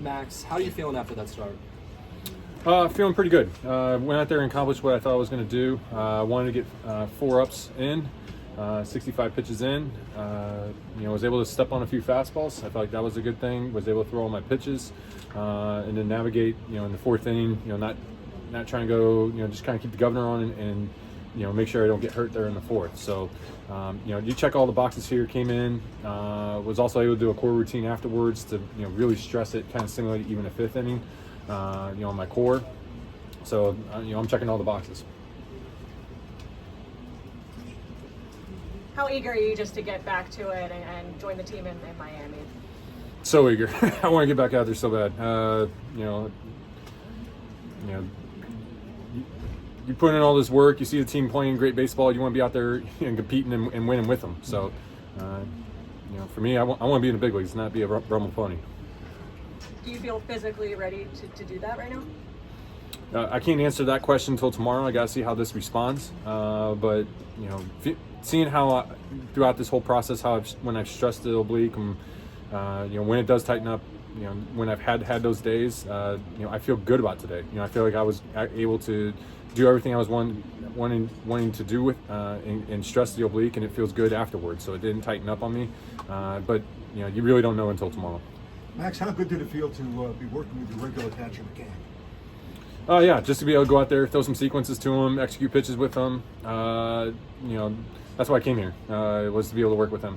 Max, how are you feeling after that start? Feeling pretty good. Went out there and accomplished what I thought I was going to do. Wanted to get 4 ups in, 65 pitches in. Was able to step on a few fastballs. I felt like that was a good thing. Was able to throw all my pitches, and then navigate. In the 4th inning. Not trying to go. Just kind of keep the governor on and make sure I don't get hurt there in the 4th. So, you check all the boxes here. Came in. Was also able to do a core routine afterwards to really stress it, kind of simulate even a 5th inning. On my core. So, I'm checking all the boxes. How eager are you just to get back to it and join the team in Miami? So eager. I want to get back out there so bad. You put in all this work, you see the team playing great baseball, you want to be out there and competing and winning with them. So, for me, I want to be in the big leagues, not be a rumble pony. Do you feel physically ready to do that right now? I can't answer that question until tomorrow. I got to see how this responds. But seeing how throughout this whole process, when I've stressed the oblique, and when it does tighten up, when I've had those days, I feel good about today. I feel like I was able to do everything I was wanting to do with and stress the oblique, and it feels good afterwards. So it didn't tighten up on me. But you really don't know until tomorrow. Max, how good did it feel to be working with your regular catcher McCann? Yeah, just to be able to go out there, throw some sequences to him, execute pitches with him. That's why I came here, was to be able to work with him.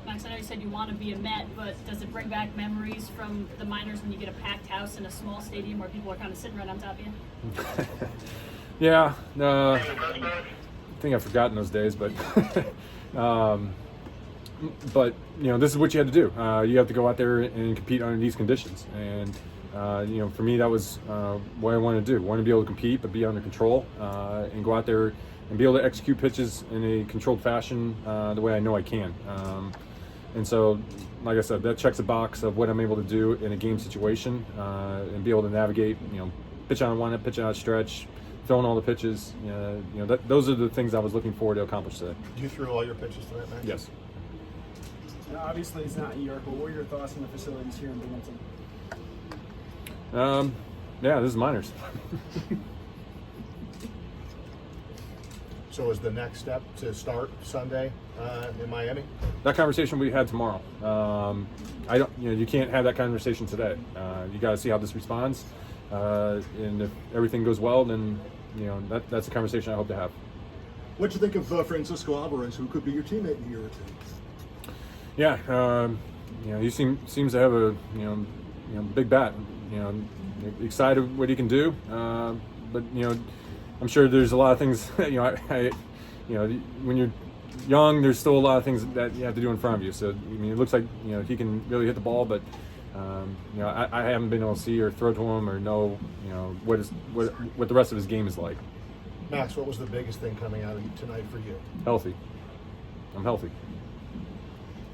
Max, I know you said you want to be a Met, but does it bring back memories from the minors when you get a packed house in a small stadium where people are kind of sitting right on top of you? Yeah, I think I've forgotten those days, but but this is what you had to do. You have to go out there and compete under these conditions, and for me that was what I wanted to do. I wanted to be able to compete, but be under control, and go out there and be able to execute pitches in a controlled fashion the way I know I can. And so, like I said, that checks a box of what I'm able to do in a game situation, and be able to navigate. Pitch on one, pitch on a stretch, throwing all the pitches. Those are the things I was looking forward to accomplish today. You threw all your pitches tonight, Max? Yes. Now, obviously, it's not New York, but what are your thoughts on the facilities here in Binghamton? Yeah, this is minors. So is the next step to start Sunday in Miami? That conversation we had tomorrow. I don't. You can't have that conversation today. You got to see how this responds, and if everything goes well, then that's the conversation I hope to have. What do you think of Francisco Alvarez, who could be your teammate in a year or two? Yeah, he seems to have a big bat. Excited what he can do, but I'm sure there's a lot of things. When you're young, there's still a lot of things that you have to do in front of you. So it looks like he can really hit the ball, but I haven't been able to see or throw to him or know what the rest of his game is like. Max, what was the biggest thing coming out of tonight for you? Healthy. I'm healthy.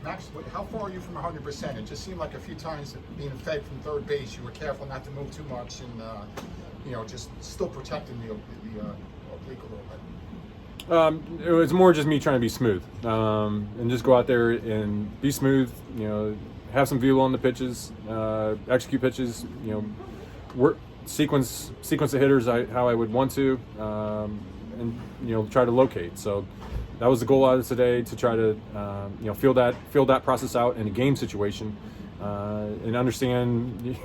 Max, how far are you from 100%? It just seemed like a few times being fed from third base, you were careful not to move too much and, just still protecting the oblique a little bit. It was more just me trying to be smooth, and just go out there and be smooth. Have some velo on the pitches, execute pitches. Work sequence the hitters how I would want to, and try to locate. So that was the goal out of today, to try to feel that process out in a game situation, and understand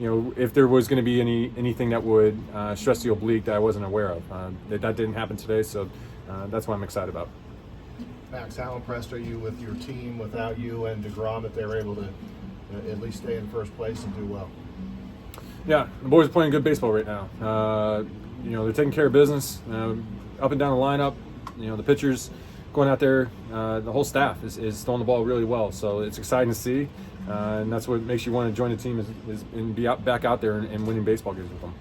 if there was going to be anything that would stress the oblique that I wasn't aware of. That didn't happen today, so that's what I'm excited about. Max, how impressed are you with your team without you and DeGrom, that they were able to at least stay in first place and do well? Yeah, the boys are playing good baseball right now. They're taking care of business up and down the lineup. The pitchers going out there, the whole staff is throwing the ball really well. So it's exciting to see, and that's what makes you want to join the team is and be back out there and winning baseball games with them.